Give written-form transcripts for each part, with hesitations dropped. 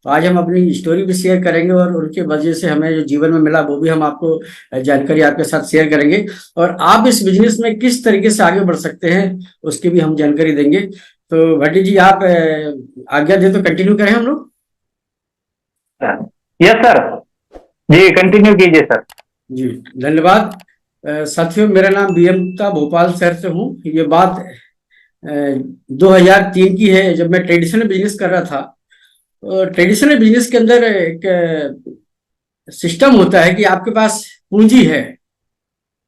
तो आज हम अपनी स्टोरी भी शेयर करेंगे और उनके वजह से हमें जो जीवन में मिला वो भी हम आपको जानकारी आपके साथ शेयर करेंगे। और आप इस बिजनेस में किस तरीके से आगे बढ़ सकते हैं उसकी भी हम जानकारी देंगे। तो भट्टी जी, आप आज्ञा दे तो कंटिन्यू करें हम लोग। Yes sir. जी कंटिन्यू कीजिए सर। जी, धन्यवाद। साथियों, मेरा नाम बीएम था, भोपाल शहर से हूँ। ये बात 2003 की है, जब मैं ट्रेडिशनल बिजनेस कर रहा था। और ट्रेडिशनल बिजनेस के अंदर एक सिस्टम होता है कि आपके पास पूंजी है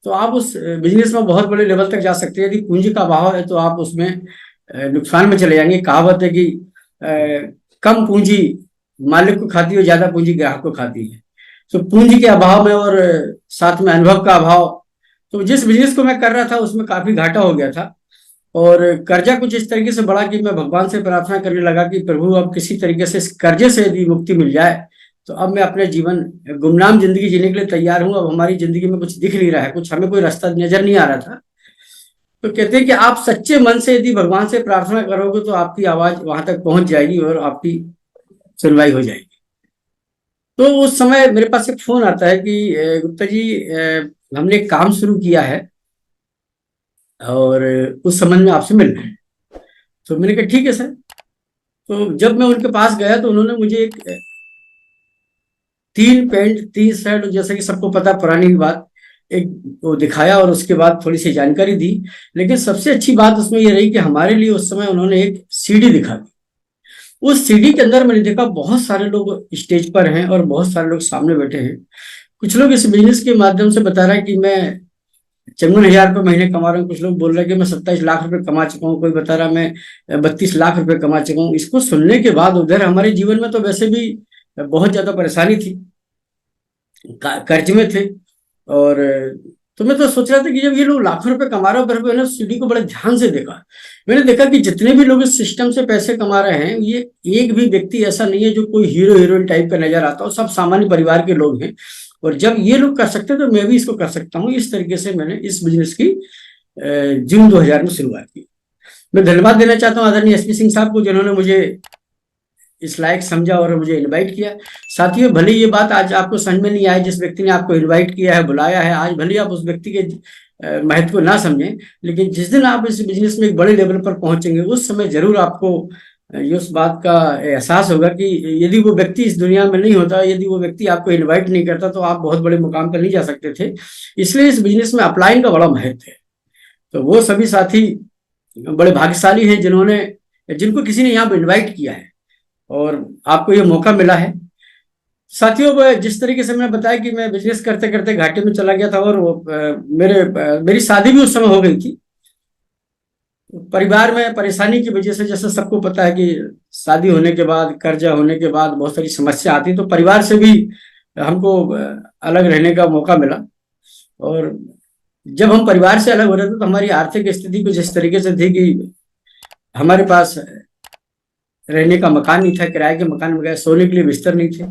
तो आप उस बिजनेस में बहुत बड़े लेवल तक जा सकते हैं। यदि पूंजी का अभाव है तो आप उसमें नुकसान में चले जाएंगे। कहावत है कि कम पूंजी मालिक को खाती है, ज्यादा पूंजी ग्राहक को खाती है। तो पूंजी के अभाव में और साथ में अनुभव का अभाव, तो जिस बिजनेस को मैं कर रहा था उसमें काफी घाटा हो गया था। और कर्जा कुछ इस तरीके से बढ़ा कि मैं भगवान से प्रार्थना करने लगा कि प्रभु, अब किसी तरीके से इस कर्जे से यदि मुक्ति मिल जाए तो अब मैं अपने जीवन गुमनाम जिंदगी जीने के लिए तैयार हूं। अब हमारी जिंदगी में कुछ दिख नहीं रहा है, कुछ हमें कोई रास्ता नजर नहीं आ रहा था। तो कहते हैं कि आप सच्चे मन से यदि भगवान से प्रार्थना करोगे तो आपकी आवाज वहां तक पहुंच जाएगी और आपकी सुनवाई हो जाएगी। तो उस समय मेरे पास एक फोन आता है कि गुप्ता जी, हमने एक काम शुरू किया है और उस संबंध में आपसे मिलना है। तो मैंने कहा ठीक है सर। तो जब मैं उनके पास गया तो उन्होंने मुझे एक 3 पैंट 3 शर्ट, जैसे कि सबको पता पुरानी बात, एक वो दिखाया और उसके बाद थोड़ी सी जानकारी दी। लेकिन सबसे अच्छी बात उसमें ये रही कि हमारे लिए उस समय उन्होंने एक सीडी दिखा दी। उस सीडी के अंदर मैंने देखा बहुत सारे लोग स्टेज पर हैं और बहुत सारे लोग सामने बैठे हैं। कुछ लोग इस बिजनेस के माध्यम से बता रहा है कि मैं 54,000 रुपये महीने कमा रहा हूँ। कुछ लोग बोल रहे हैं कि मैं 27 लाख रुपए कमा चुका हूँ। कोई बता रहा है मैं 32 लाख रुपए कमा चुका हूँ। इसको सुनने के बाद उधर हमारे जीवन में तो वैसे भी बहुत ज्यादा परेशानी थी, कर्ज में थे। और तो मैं तो सोच रहा था कि जब ये लोग लाखों रुपए कमा रहे हैं, पर मैंने सीडी को बड़े ध्यान से देखा। मैंने देखा कि जितने भी लोग इस सिस्टम से पैसे कमा रहे हैं, ये एक भी व्यक्ति ऐसा नहीं है जो कोई हीरो हीरोइन टाइप का नजर आता हो। सब सामान्य परिवार के लोग हैं। और जब ये लोग कर सकते हैं तो मैं भी इसको कर सकता हूँ। इस तरीके से मैंने इस बिजनेस की जून 2000 में शुरुआत की। मैं धन्यवाद देना चाहता हूँ आदरणीय एसपी सिंह साहब को, जिन्होंने मुझे इस लायक समझा और मुझे इनवाइट किया। साथियों, भले ये बात आज आपको समझ में नहीं आए, जिस व्यक्ति ने आपको इनवाइट किया है, बुलाया है, आज भले आप उस व्यक्ति के महत्व को ना समझें, लेकिन जिस दिन आप इस बिजनेस में एक बड़े लेवल पर पहुंचेंगे उस समय जरूर आपको ये उस बात का एहसास होगा कि यदि वो व्यक्ति इस दुनिया में नहीं होता, यदि वो व्यक्ति आपको इनवाइट नहीं करता, तो आप बहुत बड़े मुकाम पर नहीं जा सकते थे। इसलिए इस बिजनेस में अपलाइन का बड़ा महत्व है। तो वो सभी साथी बड़े भाग्यशाली हैं जिन्होंने जिनको किसी ने यहाँ पर इन्वाइट किया है और आपको ये मौका मिला है। साथियों, जिस तरीके से मैंने बताया कि मैं बिजनेस करते करते घाटे में चला गया था और वो मेरी शादी भी उस समय हो गई थी। परिवार में परेशानी की वजह से, जैसे सबको पता है कि शादी होने के बाद, कर्जा होने के बाद बहुत सारी समस्या आती, तो परिवार से भी हमको अलग रहने का मौका मिला। और जब हम परिवार से अलग हो रहे थे तो हमारी आर्थिक स्थिति कुछ इस तरीके से थी कि हमारे पास रहने का मकान नहीं था, किराए के मकान में गए, सोने के लिए बिस्तर नहीं थे।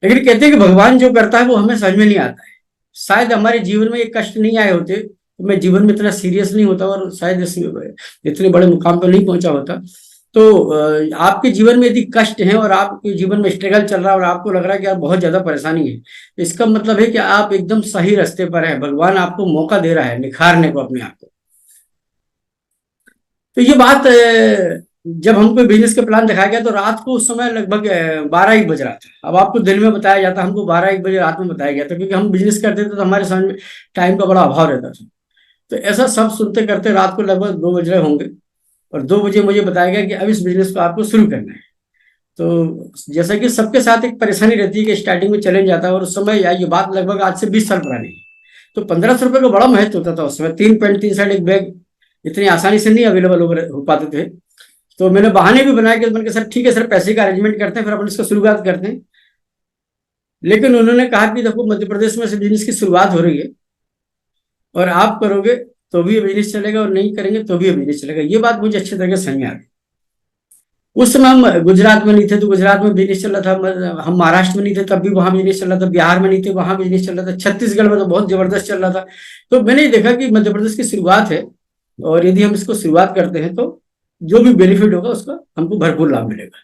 लेकिन कहते हैं कि भगवान जो करता है वो हमें समझ में नहीं आता है। शायद हमारे जीवन में ये कष्ट नहीं आए होते तो मैं जीवन में इतना सीरियस नहीं होता और शायद इतने बड़े मुकाम पर नहीं पहुंचा होता। तो आपके जीवन में यदि कष्ट है और आपके जीवन में स्ट्रगल चल रहा है और आपको लग रहा है कि आप बहुत ज्यादा परेशानी है, तो इसका मतलब है कि आप एकदम सही रास्ते पर है। भगवान आपको मौका दे रहा है निखारने को अपने आप को। तो ये बात जब हमको बिजनेस का प्लान दिखाया गया तो रात को उस समय लगभग 12-1 बज रहा था। अब आपको दिन में बताया जाता, हमको 12-1 बजे रात में बताया गया था, क्योंकि हम बिजनेस करते थे तो हमारे समझ में टाइम का बड़ा अभाव रहता था। तो ऐसा सब सुनते करते रात को लगभग 2 बज रहे होंगे और 2 बजे मुझे बताया गया कि अब इस बिजनेस को आपको शुरू करना है। तो जैसा कि सबके साथ एक परेशानी रहती है कि स्टार्टिंग में चैलेंज आता है, और उस समय ये बात लगभग आज से 20 साल पुरानी है। तो 1500 रुपये का बड़ा महत्व होता था उस समय। 3 पैंट 3 शर्ट एक बैग इतनी आसानी से नहीं अवेलेबल हो पाते थे। तो मैंने बहाने भी बनाया कि मैंने कहा सर ठीक है सर, पैसे का अरेंजमेंट करते हैं, फिर अपन इसको शुरुआत करते हैं। लेकिन उन्होंने कहा कि देखो, मध्य प्रदेश में से बिजनेस की शुरुआत हो रही है और आप करोगे तो भी ये बिजनेस चलेगा और नहीं करेंगे तो भी ये बिजनेस चलेगा। ये बात मुझे अच्छे तरह से समझ में आ गई। उस समय हम गुजरात में नहीं थे तो गुजरात में बिजनेस चल रहा था, हम महाराष्ट्र में नहीं थे तब भी वहां बिजनेस चल रहा था, बिहार में नहीं थे वहां बिजनेस चल रहा था, छत्तीसगढ़ में तो बहुत जबरदस्त चल रहा था। तो मैंने देखा कि मध्य प्रदेश की शुरुआत है और यदि हम इसको शुरुआत करते हैं तो जो भी बेनिफिट होगा उसका हमको भरपूर लाभ मिलेगा।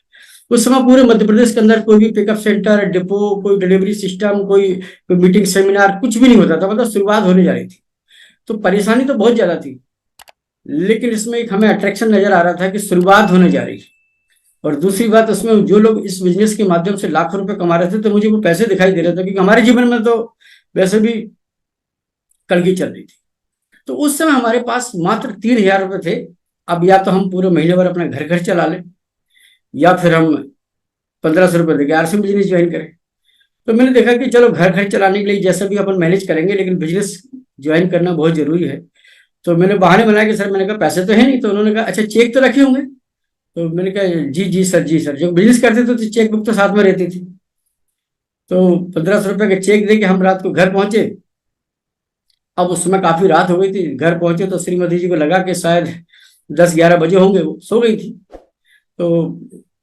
उस समय पूरे मध्य प्रदेश के अंदर कोई भी पिकअप सेंटर, डिपो, कोई डिलीवरी सिस्टम, कोई मीटिंग सेमिनार कुछ भी नहीं होता था, मतलब शुरुआत होने जा रही थी। तो परेशानी तो बहुत ज्यादा थी, लेकिन इसमें एक हमें अट्रैक्शन नजर आ रहा था कि शुरुआत होने जा रही है। और दूसरी बात, उसमें जो लोग इस बिजनेस के माध्यम से लाखों रुपए कमा रहे थे, तो मुझे वो पैसे दिखाई दे रहे थे, क्योंकि हमारे जीवन में तो वैसे भी कलगी चल रही थी। तो उस समय हमारे पास मात्र 3,000 रुपये थे। अब या तो हम पूरे महीने भर अपना घर घर चला लें, या फिर हम 1,500 रुपये देके आरसी बिजनेस ज्वाइन करें। तो मैंने देखा कि चलो घर घर चलाने के लिए जैसा भी अपन मैनेज करेंगे, लेकिन बिजनेस ज्वाइन करना बहुत जरूरी है। तो मैंने बहाने बनाया कि सर, मैंने कहा पैसे तो है नहीं। तो उन्होंने कहा अच्छा चेक तो रखे होंगे। तो मैंने कहा जी जी सर, जी सर। जब बिजनेस करते थे तो चेक बुक तो साथ में रहती थी। तो 1,500 रुपये का चेक दे के हम रात को घर पहुंचे। अब उस समय काफी रात हो गई थी, घर पहुंचे तो श्रीमती जी को लगा कि शायद 10-11 बजे होंगे, वो सो गई थी। तो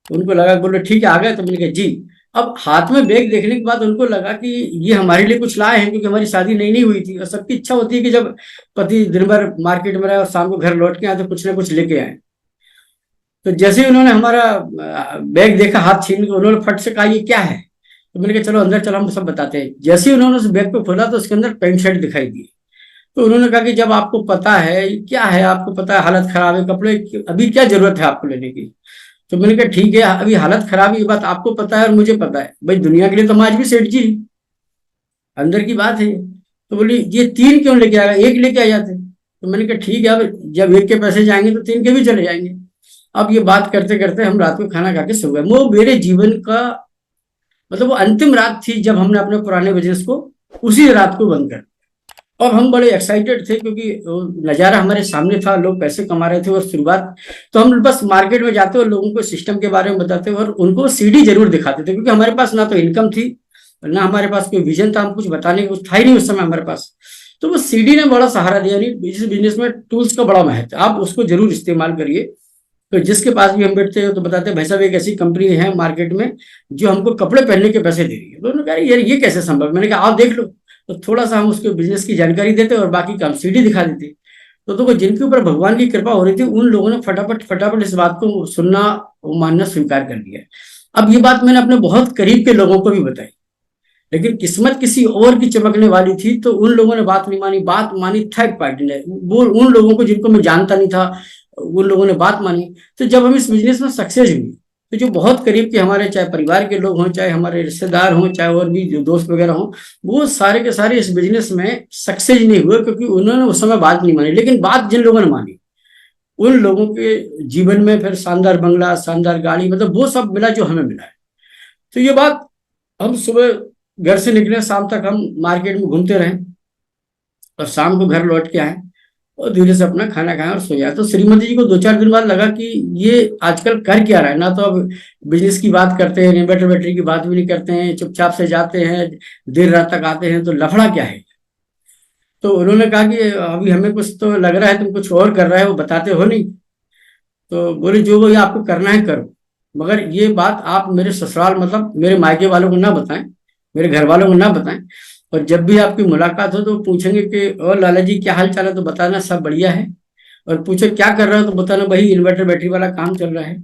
उनको लगा, बोले ठीक है आ गए। तो मैंने कहा जी। अब हाथ में बैग देखने के बाद उनको लगा कि ये हमारे लिए कुछ लाए हैं, क्योंकि हमारी शादी नई नहीं हुई थी, और सबकी इच्छा होती है कि जब पति दिन भर मार्केट में रहे और शाम को घर लौट के आए तो कुछ ना कुछ लेके आए। तो जैसे ही उन्होंने हमारा बैग देखा, हाथ छीन के उन्होंने फट से कहा ये क्या है। तो मैंने कहा चलो अंदर चलो, हम सब बताते हैं। जैसे ही उन्होंने उस बैग को खोला तो उसके अंदर पैंट शर्ट दिखाई दी। तो उन्होंने कहा कि जब आपको पता है ये क्या है, आपको पता है हालत खराब है, कपड़े अभी क्या जरूरत है आपको लेने की। तो मैंने कहा ठीक है, अभी हालत खराब है, ये बात आपको पता है और मुझे पता है, भाई दुनिया के लिए तो हम आज भी सेठ जी हैं, अंदर की बात है। तो बोली ये 3 क्यों लेके आएगा, एक लेके आ जाते। तो मैंने कहा ठीक है, अब जब एक के पैसे जाएंगे तो 3 के भी चले जाएंगे। अब ये बात करते करते हम रात को खाना खा के सो गए। वो मेरे जीवन का मतलब वो अंतिम रात थी जब हमने अपने पुराने बिजनेस को उसी रात को बंद कर। और हम बड़े एक्साइटेड थे, क्योंकि नज़ारा हमारे सामने था, लोग पैसे कमा रहे थे और शुरुआत। तो हम बस मार्केट में जाते और लोगों को सिस्टम के बारे में बताते और उनको सीडी जरूर दिखाते थे, क्योंकि हमारे पास ना तो इनकम थी, ना हमारे पास कोई विजन था, हम कुछ बताने को कुछ था ही नहीं उस समय हमारे पास। तो वो सीडी ने बड़ा सहारा दिया। नहीं, इस बिजनेस में टूल्स का बड़ा महत्व है, आप उसको जरूर इस्तेमाल करिए। तो जिसके पास भी हम बैठते हैं तो बताते हैं भाई साहब एक ऐसी कंपनी है मार्केट में जो हमको कपड़े पहनने के पैसे दे रही है। तो उन्होंने कहा यार ये कैसे संभव है? मैंने कहा आप देख लो। तो थोड़ा सा हम उसके बिजनेस की जानकारी देते और बाकी का हम सीडी दिखा देते। तो देखो, जिनके ऊपर भगवान की कृपा हो रही थी उन लोगों ने फटाफट फटाफट इस बात को सुनना, मानना स्वीकार कर लिया। अब ये बात मैंने अपने बहुत करीब के लोगों को भी बताई, लेकिन किस्मत किसी और की चमकने वाली थी, तो उन लोगों ने बात नहीं मानी। बात मानी थर्ड पार्टी ने, वो उन लोगों को जिनको मैं जानता नहीं था, उन लोगों ने बात मानी। तो जब हम इस बिजनेस में सक्सेस हुए, तो जो बहुत करीब के हमारे, चाहे परिवार के लोग हों, चाहे हमारे रिश्तेदार हों, चाहे और भी जो दोस्त वगैरह हों, वो सारे के सारे इस बिजनेस में सक्सेस नहीं हुए, क्योंकि उन्होंने उस समय बात नहीं मानी। लेकिन बात जिन लोगों ने मानी, उन लोगों के जीवन में फिर शानदार बंगला, शानदार गाड़ी, मतलब वो सब मिला जो हमें मिला है। तो ये बात, हम सुबह घर से निकले, शाम तक हम मार्केट में घूमते रहे और शाम को घर लौट के आए और धीरे से अपना खाना खाया और सो गया। तो श्रीमती जी को 2-4 दिन बाद लगा कि ये आजकल कर क्या रहा है, ना तो अब बिजनेस की बात करते हैं, इन्वर्टर बैटरी की बात भी नहीं करते हैं, चुपचाप से जाते हैं, देर रात तक आते हैं, तो लफड़ा क्या है। तो उन्होंने कहा कि अभी हमें कुछ तो लग रहा है तुम कुछ और कर रहे हो, बताते हो नहीं। तो बोले जो वो ये आपको करना है करो, मगर ये बात आप मेरे ससुराल, मतलब मेरे मायके वालों को ना बताएं, मेरे घर वालों को ना बताएं। और जब भी आपकी मुलाकात हो तो पूछेंगे कि और लाला जी क्या हाल चाल है, तो बताना सब बढ़िया है। और पूछे क्या कर रहे हो, तो बताना भाई इन्वर्टर बैटरी वाला काम चल रहा है।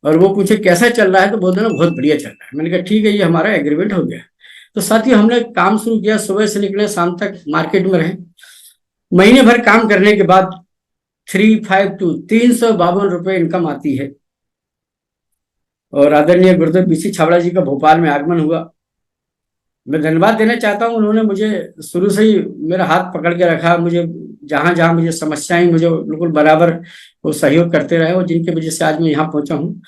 और वो पूछे कैसा चल रहा है, तो बोल देना बहुत बढ़िया चल रहा है। मैंने कहा ठीक है, ये हमारा एग्रीमेंट हो गया। तो साथियों, हमने काम शुरू किया, सुबह से निकले, शाम तक मार्केट में रहे। महीने भर काम करने के बाद 352 इनकम आती है। और आदरणीय गुरुदेव बीसी छाबड़ा जी का भोपाल में आगमन हुआ। मैं धन्यवाद देना चाहता हूँ, उन्होंने मुझे शुरू से ही मेरा हाथ पकड़ के रखा, मुझे जहां जहां मुझे समस्याएं, मुझे बिल्कुल बराबर वो सहयोग करते रहे, और जिनके वजह से आज मैं यहाँ पहुंचा हूँ।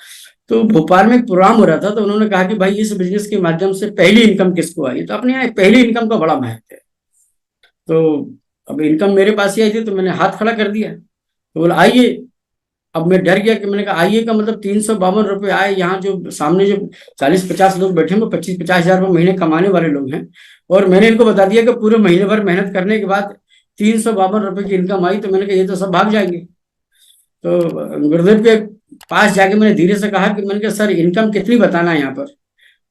तो भोपाल में एक प्रोग्राम हो रहा था, तो उन्होंने कहा कि भाई इस बिजनेस के माध्यम से पहली इनकम किसको आई। तो अपने यहाँ पहली इनकम का बड़ा महत्व है। तो अब इनकम मेरे पास ही आई थी, तो मैंने हाथ खड़ा कर दिया। तो बोला आइए। अब मैं डर गया कि मैंने कहा आइए का मतलब 352 रुपये आए। यहाँ जो सामने जो 40-50 लोग बैठे हैं वो 25-50 हज़ार रुपये महीने कमाने वाले लोग हैं, और मैंने इनको बता दिया कि पूरे महीने भर मेहनत करने के बाद 352 रुपये की इनकम आई। तो मैंने कहा ये तो सब भाग जाएंगे। तो गुरुदेव के पास जाके मैंने धीरे से कहा कि मैंने कहा सर इनकम कितनी बताना है यहाँ पर।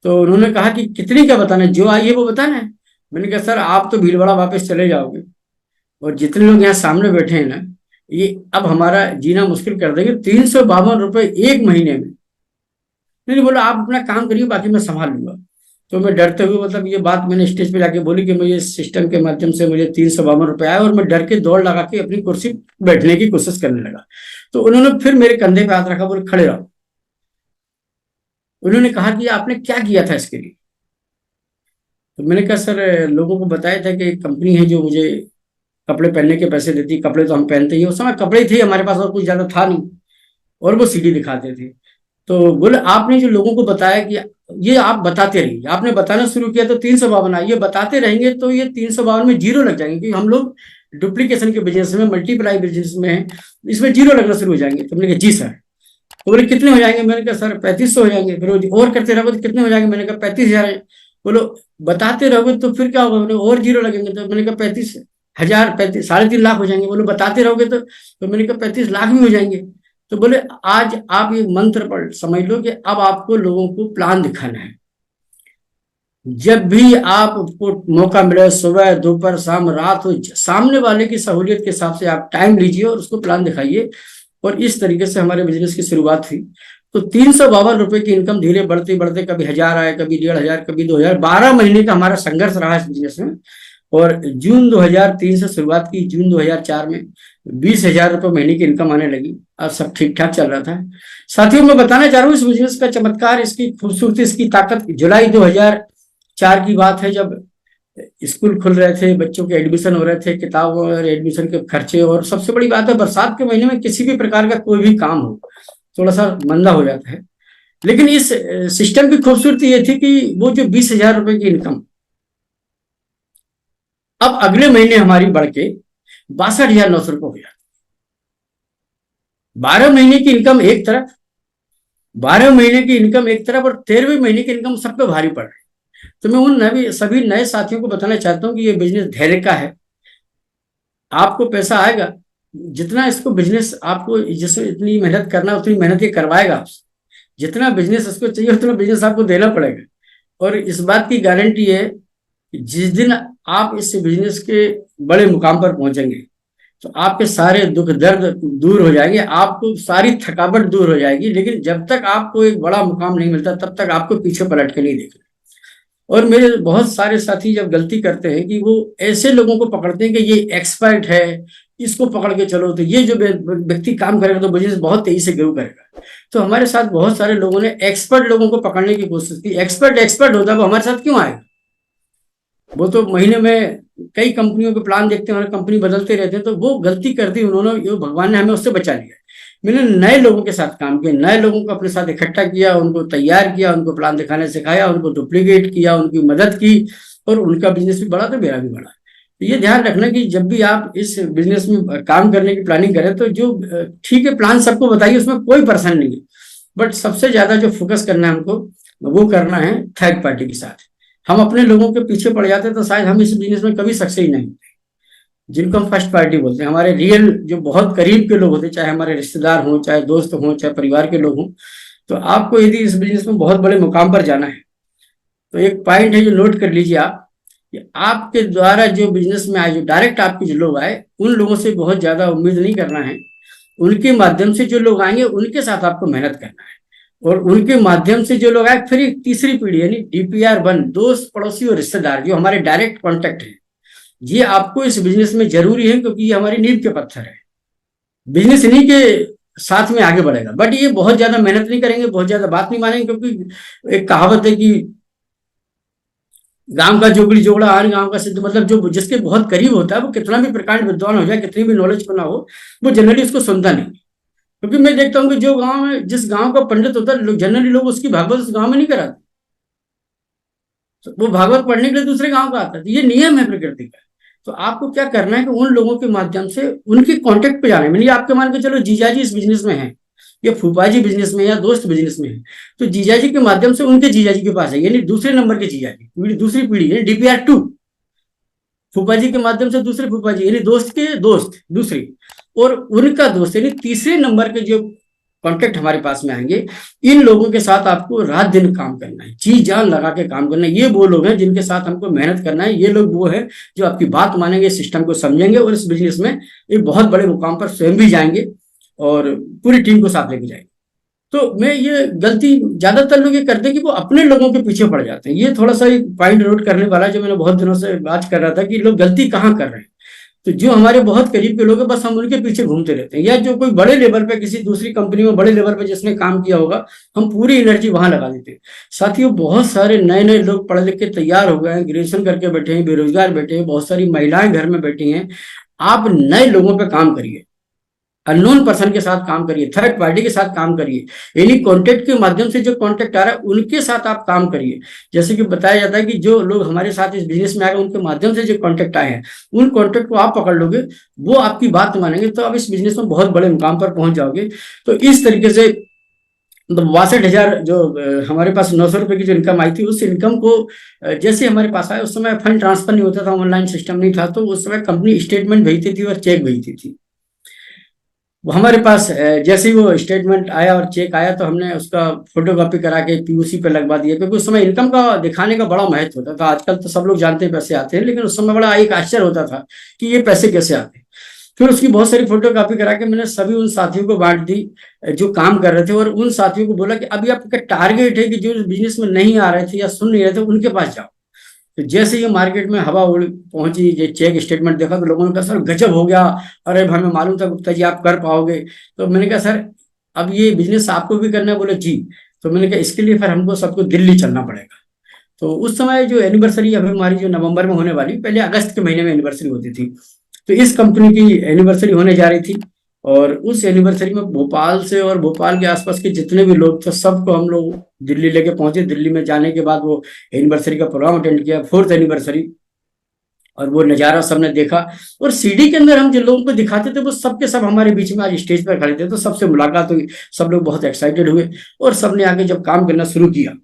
तो उन्होंने कहा कि कितनी क्या बताना है, जो आई है वो बताना है। मैंने कहा सर आप तो भीलवाड़ा वापस चले जाओगे, और जितने लोग यहाँ सामने बैठे हैं ना, ये अब हमारा जीना मुश्किल कर देंगे। 352 रुपये एक महीने में। नहीं बोला आप अपना काम करिए, बाकी मैं संभाल लूंगा। तो मैं डरते हुए, मतलब ये बात मैंने स्टेज पे जाके बोली कि मुझे सिस्टम के माध्यम से मुझे 352 रुपये आए, और मैं डर के दौड़ लगा के अपनी कुर्सी बैठने की कोशिश करने लगा। तो उन्होंने फिर मेरे कंधे पे हाथ रखा, बोले खड़े रहो। उन्होंने कहा कि आपने क्या किया था इसके लिए? तो मैंने कहा सर, लोगों को बताया था कि एक कंपनी है जो मुझे कपड़े पहनने के पैसे देती। कपड़े तो हम पहनते ही, उस समय कपड़े ही थे हमारे पास, और कुछ ज्यादा था नहीं, और वो सीडी दिखाते थे। तो बोले आपने जो लोगों को बताया कि ये आप बताते रहिए, आपने बताना शुरू किया तो 352 आए, ये बताते रहेंगे तो ये 352 में जीरो लग जाएंगे, क्योंकि हम लोग डुप्लीकेशन के बिजनेस में, मल्टीप्लाई बिजनेस में है, इसमें जीरो लगना शुरू हो जाएंगे। तो मैंने कहा जी सर। तो बोले कितने हो जाएंगे? मैंने कहा सर 3500 हो जाएंगे। फिर और करते रहोगे तो कितने हो जाएंगे? मैंने कहा 35,000। बोलो बताते रहोगे तो फिर क्या होगा? बोले और जीरो लगेंगे। तो मैंने कहा 35,000, 3.5 लाख हो जाएंगे। बोले बताते रहोगे तो मैंने कहा 35 लाख भी हो जाएंगे। तो बोले आज आप ये मंत्र पढ़ समझ लो कि अब आपको लोगों को प्लान दिखाना है। जब भी आपको मौका मिले, सुबह दोपहर शाम रात हो, सामने वाले की सहूलियत के हिसाब से आप टाइम लीजिए और उसको प्लान दिखाइए। और इस तरीके से हमारे बिजनेस की शुरुआत हुई। तो 352 रुपए की इनकम धीरे बढ़ते बढ़ते कभी 1000 आए, कभी 1500, कभी 2000। 12 महीने का हमारा संघर्ष रहा इस बिजनेस में। और जून 2003 से शुरुआत की, जून 2004 में 20,000 रुपये महीने की इनकम आने लगी। अब सब ठीक ठाक चल रहा था। साथियों, मैं बताना चाह रहा हूँ इस बिजनेस का चमत्कार, इसकी खूबसूरती, इसकी ताकत। जुलाई 2004 की बात है, जब स्कूल खुल रहे थे, बच्चों के एडमिशन हो रहे थे, किताबों और एडमिशन के खर्चे, और सबसे बड़ी बात है बरसात के महीने में किसी भी प्रकार का कोई भी काम हो थोड़ा सा मंदा हो जाता है। लेकिन इस सिस्टम की खूबसूरती ये थी कि वो जो 20,000 रुपए की इनकम अब अगले महीने हमारी बढ़ के 62,900 रुपये हो जाती। 12 महीने की इनकम एक तरफ, 12 महीने की इनकम एक तरफ, और 13वें महीने की इनकम सब पे भारी पड़ रही। तो मैं उन सभी नए साथियों को बताना चाहता हूँ कि ये बिजनेस धैर्य का है। आपको पैसा आएगा, जितना इसको बिजनेस आपको जिसमें इतनी मेहनत करना, उतनी मेहनत ये करवाएगा आपसे। जितना बिजनेस इसको चाहिए उतना बिजनेस आपको देना पड़ेगा। और इस बात की गारंटी है कि जिस दिन आप इस बिजनेस के बड़े मुकाम पर पहुंचेंगे तो आपके सारे दुख दर्द दूर हो जाएंगे, आपको सारी थकावट दूर हो जाएगी। लेकिन जब तक आपको एक बड़ा मुकाम नहीं मिलता तब तक आपको पीछे पलट के नहीं देखना। और मेरे बहुत सारे साथी जब गलती करते हैं कि वो ऐसे लोगों को पकड़ते हैं कि ये एक्सपर्ट है, इसको पकड़ के चलो, तो ये जो व्यक्ति काम करेगा तो बिजनेस बहुत तेजी से ग्रो करेगा। तो हमारे साथ बहुत सारे लोगों ने एक्सपर्ट लोगों को पकड़ने की कोशिश की। एक्सपर्ट होता है, वो हमारे साथ क्यों आएगा? वो तो महीने में कई कंपनियों के प्लान देखते हैं और कंपनी बदलते रहते हैं। तो वो गलती कर दी उन्होंने, ये भगवान ने हमें उससे बचा लिया। मैंने नए लोगों के साथ काम किया, नए लोगों को अपने साथ इकट्ठा किया, उनको तैयार किया, उनको प्लान दिखाने सिखाया, उनको डुप्लीकेट किया, उनकी मदद की, और उनका बिजनेस भी बढ़ा तो मेरा भी बढ़ा। तो ये ध्यान रखना कि जब भी आप इस बिजनेस में काम करने की प्लानिंग करें तो जो ठीक है प्लान सबको बताइए, उसमें कोई परेशानी नहीं है। बट सबसे ज्यादा जो फोकस करना है हमको, वो करना है थर्ड पार्टी के साथ। हम अपने लोगों के पीछे पड़ जाते तो शायद हम इस बिजनेस में कभी सक्सेस नहीं होते। जिनको हम फर्स्ट पार्टी बोलते हैं, हमारे रियल जो बहुत करीब के लोग होते हैं, चाहे हमारे रिश्तेदार हों, चाहे दोस्त हों, चाहे परिवार के लोग हों। तो आपको यदि इस बिजनेस में बहुत बड़े मुकाम पर जाना है तो एक पॉइंट है जो नोट कर लीजिए आप, कि आपके द्वारा जो बिजनेस में आए, जो डायरेक्ट आपके जो लोग आए, उन लोगों से बहुत ज्यादा उम्मीद नहीं करना है। उनके माध्यम से जो लोग आएंगे उनके साथ आपको मेहनत करना है। और उनके माध्यम से जो लोग आए, फिर एक तीसरी पीढ़ी यानी DPR1, दोस्त पड़ोसी और रिश्तेदार, जो हमारे डायरेक्ट कॉन्टेक्ट है, ये आपको इस बिजनेस में जरूरी है, क्योंकि ये हमारी नींव के पत्थर है। बिजनेस इन्हीं के साथ में आगे बढ़ेगा। बट ये बहुत ज्यादा मेहनत नहीं करेंगे, बहुत ज्यादा बात नहीं मानेंगे, क्योंकि एक कहावत है कि गांव का जोगड़ी जोगड़ा आन गांव का सिद्ध। मतलब जो जिसके बहुत करीब होता है, वो कितना भी प्रकांड विद्वान हो जाए, कितनी भी नॉलेज को ना हो, वो जनरली उसको सुनता नहीं। क्योंकि मैं देखता हूँ कि जो गांव में, जिस गांव का पंडित होता है, जनरली लोग उसकी भागवत उस गांव में नहीं कराते। तो वो भागवत पढ़ने के लिए दूसरे गांव का आता है। तो ये नियम है प्रकृति का। तो आपको क्या करना है कि उन लोगों के माध्यम से उनके कांटेक्ट पे जाना है। ये आपके मान के चलो जीजाजी इस बिजनेस में है, या फूफाजी बिजनेस में, या दोस्त बिजनेस में है, तो जीजाजी के माध्यम से उनके जीजाजी के पास है, यानी दूसरे नंबर के जीजाजी, दूसरी पीढ़ी यानी DPR2। फूफाजी के माध्यम से दूसरे फूफाजी यानी दोस्त के दोस्त दूसरी, और उनका दोस्त यानी तीसरे नंबर के जो कॉन्टेक्ट हमारे पास में आएंगे। इन लोगों के साथ आपको रात दिन काम करना है, जी जान लगा के काम करना है। ये वो लोग हैं जिनके साथ हमको मेहनत करना है। ये लोग वो हैं जो आपकी बात मानेंगे, सिस्टम को समझेंगे, और इस बिजनेस में एक बहुत बड़े मुकाम पर स्वयं भी जाएंगे और पूरी टीम को साथ लेके जाएंगे। तो मैं ये गलती ज्यादातर लोग ये करते हैं कि वो अपने लोगों के पीछे पड़ जाते हैं। ये थोड़ा सा पॉइंट नोट करने वाला है, जो मैंने बहुत दिनों से बात कर रहा था कि लोग गलती कहाँ कर रहे हैं। तो जो हमारे बहुत करीब के लोग हैं, बस हम उनके पीछे घूमते रहते हैं, या जो कोई बड़े लेवल पे किसी दूसरी कंपनी में बड़े लेवल पे जिसने काम किया होगा, हम पूरी एनर्जी वहां लगा देते हैं। साथियों, बहुत सारे नए नए लोग पढ़ लिख के तैयार हो गए हैं, ग्रेजुएशन करके बैठे हैं, बेरोजगार बैठे हैं, बहुत सारी महिलाएं घर में बैठी हैं। आप नए लोगों पे काम करिए, अननोन पर्सन के साथ काम करिए, थर्ड पार्टी के साथ काम करिए, यानी कॉन्टेक्ट के माध्यम से जो कॉन्टेक्ट आ रहा है उनके साथ आप काम करिए। जैसे कि बताया जाता है कि जो लोग हमारे साथ इस बिजनेस में आ गए, उनके माध्यम से जो कॉन्टेक्ट आए हैं, उन कॉन्टेक्ट को आप पकड़ लोगे, वो आपकी बात मानेंगे, तो आप इस बिजनेस में बहुत बड़े मुकाम पर पहुंच जाओगे। तो इस तरीके से मतलब 62,000 जो हमारे पास 900 रुपए की जो इनकम आई थी, उस इनकम को जैसे हमारे पास आया, उस समय फंड ट्रांसफर नहीं होता था, ऑनलाइन सिस्टम नहीं था, तो उस समय कंपनी स्टेटमेंट भेजती थी और चेक भेजती थी। वो हमारे पास जैसे ही वो स्टेटमेंट आया और चेक आया, तो हमने उसका फोटोकॉपी करा के पीयूसी पे लगवा दिया, क्योंकि उस समय इनकम का दिखाने का बड़ा महत्व होता था। आजकल तो सब लोग जानते हैं पैसे आते हैं, लेकिन उस समय बड़ा एक आश्चर्य होता था कि ये पैसे कैसे आते हैं। फिर उसकी बहुत सारी फोटोकॉपी करा के मैंने सभी उन साथियों को बांट दी जो काम कर रहे थे, और उन साथियों को बोला कि अभी आपका टारगेट है कि जो बिजनेस में नहीं आ रहे थे या सुन नहीं रहे थे, उनके पास जाओ। तो जैसे ही मार्केट में हवा उड़ पहुंची, ये चेक स्टेटमेंट देखा, तो लोगों ने कहा सर गजब हो गया, अरे हमें मालूम था गुप्ता जी आप कर पाओगे। तो मैंने कहा सर अब ये बिजनेस आपको भी करना है? बोले जी। तो मैंने कहा इसके लिए फिर हमको सबको दिल्ली चलना पड़ेगा। तो उस समय जो एनिवर्सरी अभी हमारी जो नवंबर में होने वाली, पहले अगस्त के महीने में एनिवर्सरी होती थी, तो इस कंपनी की एनिवर्सरी होने जा रही थी। और उस एनिवर्सरी में भोपाल से और भोपाल के आसपास के जितने भी लोग थे, सबको हम लोग दिल्ली लेके पहुंचे। दिल्ली में जाने के बाद वो एनिवर्सरी का प्रोग्राम अटेंड किया, 4th एनिवर्सरी, और वो नज़ारा सबने देखा। और सीडी के अंदर हम जिन लोगों को दिखाते थे, वो सब के सब हमारे बीच में आज स्टेज पर खड़े थे, तो सबसे मुलाकात हुई, सब लोग बहुत एक्साइटेड हुए, और सबने आगे जब काम करना शुरू किया,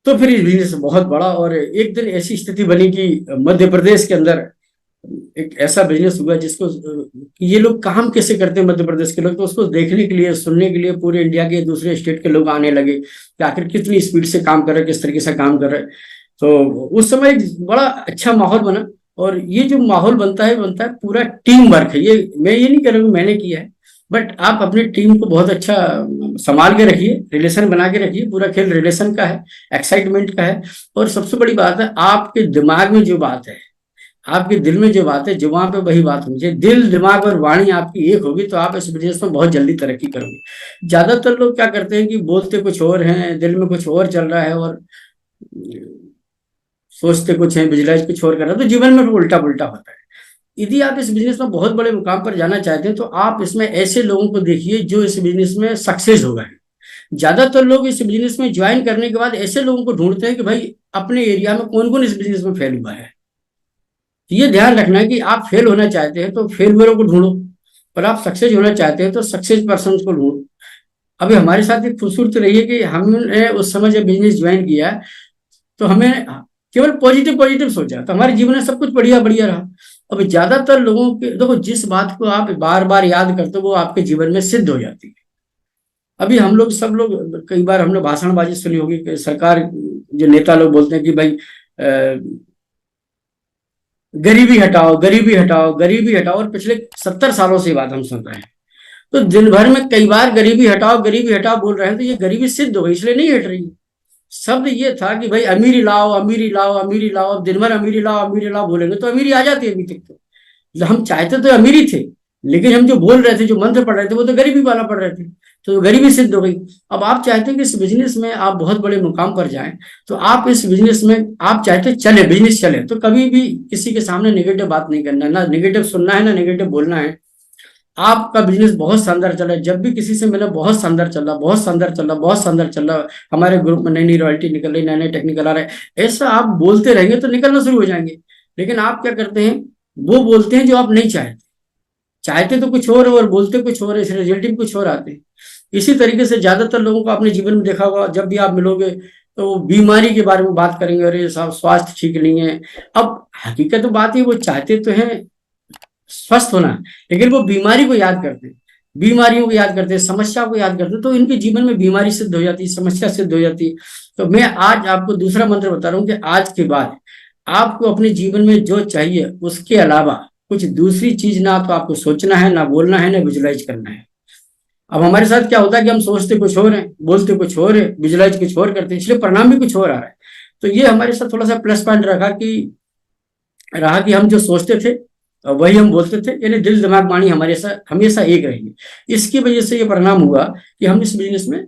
तो फिर इस बिजनेस बहुत बड़ा। और एक दिन ऐसी स्थिति बनी कि मध्य प्रदेश के अंदर एक ऐसा बिजनेस हुआ जिसको कि ये लोग काम कैसे करते हैं मध्य प्रदेश के लोग, तो उसको देखने के लिए, सुनने के लिए पूरे इंडिया के दूसरे स्टेट के लोग आने लगे कि आखिर कितनी स्पीड से काम कर रहे हैं, किस तरीके से काम कर रहे हैं। तो उस समय एक बड़ा अच्छा माहौल बना। और ये जो माहौल बनता है पूरा टीम वर्क है। ये मैं ये नहीं कह रहा हूँ मैंने किया है, बट आप अपनी टीम को बहुत अच्छा संभाल के रखिए, रिलेशन बना के रखिए। पूरा खेल रिलेशन का है, एक्साइटमेंट का है। और सबसे बड़ी बात है, आपके दिमाग में जो बात है, आपके दिल में जो बात है, जुबान पे वही बात होनी चाहिए। दिल, दिमाग और वाणी आपकी एक होगी, तो आप इस बिजनेस में बहुत जल्दी तरक्की करोगे। ज्यादातर लोग क्या करते हैं कि बोलते कुछ और हैं, दिल में कुछ और चल रहा है, और सोचते कुछ हैं, विजुलाइज कुछ और कर रहे हैं, तो जीवन में उल्टा पुल्टा होता है। यदि आप इस बिजनेस में बहुत बड़े मुकाम पर जाना चाहते हैं, तो आप इसमें ऐसे लोगों को देखिए जो इस बिजनेस में सक्सेस हो गए हैं। ज्यादातर लोग इस बिजनेस में ज्वाइन करने के बाद ऐसे लोगों को ढूंढते हैं कि भाई अपने एरिया में कौन कौन इस बिजनेस में फेल हुआ है। तो ये ध्यान रखना है कि आप फेल होना चाहते हैं तो फेलुअरों को ढूंढो, और आप सक्सेस होना चाहते हैं तो सक्सेस पर्सन को ढूंढो। अभी हमारे साथ एक खूबसूरती रही है कि हमने उस समय जब बिजनेस ज्वाइन किया, तो हमें केवल पॉजिटिव पॉजिटिव सोचा, तो हमारे जीवन में सब कुछ बढ़िया बढ़िया रहा। अब ज्यादातर लोगों के देखो, जिस बात को आप बार बार याद करते हो वो आपके जीवन में सिद्ध हो जाती है। अभी हम लोग सब लोग कई बार हमने भाषणबाजी सुनी होगी कि सरकार, जो नेता लोग बोलते हैं कि भाई गरीबी हटाओ, गरीबी हटाओ, गरीबी हटाओ, और पिछले 70 सालों से ये बात हम सुन रहे हैं। तो दिन भर में कई बार गरीबी हटाओ, गरीबी हटाओ बोल रहे हैं, तो ये गरीबी सिद्ध हो गई, इसलिए नहीं हट रही। शब्द ये था कि भाई अमीरी लाओ, अमीरी लाओ, अमीरी लाओ। अब दिन भर अमीरी लाओ, अमीरी लाओ बोलेंगे तो अमीरी आ जाती है। अभी तक तो हम चाहते तो अमीरी थे, लेकिन हम जो बोल रहे थे, जो मंत्र पढ़ रहे थे, वो तो गरीबी वाला पढ़ रहे थे, तो गरीबी सिद्ध हो गई। अब आप चाहते हैं कि इस बिजनेस में आप बहुत बड़े मुकाम पर जाएं, तो आप इस बिजनेस में आप चाहते चले, बिजनेस चले, तो कभी भी किसी के सामने नेगेटिव बात नहीं करना है, ना नेगेटिव सुनना है, ना नेगेटिव बोलना है। आपका बिजनेस बहुत शानदार चल रहा है, जब भी किसी से मिला बहुत शानदार चल रहा, बहुत शानदार चल रहा, बहुत शानदार चल रहा, हमारे ग्रुप में नई नई रॉयल्टी निकल रही, नए नए टेक्निकल आ रहे हैं। ऐसा आप बोलते रहेंगे तो निकलना शुरू हो जाएंगे। लेकिन आप क्या करते हैं, वो बोलते हैं जो आप नहीं चाहते, चाहते तो कुछ और है और बोलते कुछ और है, इस रिजल्ट में कुछ और आते हैं। इसी तरीके से ज्यादातर लोगों को आपने जीवन में देखा होगा, जब भी आप मिलोगे तो वो बीमारी के बारे में बात करेंगे, अरे साहब स्वास्थ्य ठीक नहीं है। अब हकीकत तो बात है, वो चाहते तो हैं स्वस्थ होना, लेकिन वो बीमारी को याद करते हैं, बीमारियों को याद करते हैं, समस्या को याद करते हैं, तो इनके जीवन में बीमारी सिद्ध हो जाती है, समस्या सिद्ध हो जाती है। तो मैं आज आपको दूसरा मंत्र बता रहा हूँ कि आज के बाद आपको अपने जीवन में जो चाहिए उसके अलावा कुछ दूसरी चीज ना तो आपको सोचना है, ना बोलना है, ना विजुलाइज करना है। अब हमारे साथ क्या होता है कि हम सोचते कुछ और हैं, बोलते कुछ और है, विजुलाइज कुछ और करते हैं, इसलिए परिणाम भी कुछ और आ रहा है। तो ये हमारे साथ थोड़ा सा प्लस पॉइंट रहा कि हम जो सोचते थे वही हम बोलते थे, यानी दिल दिमाग वाणी हमारे साथ हमेशा एक रही। इसकी वजह से ये परिणाम हुआ कि हम इस बिजनेस में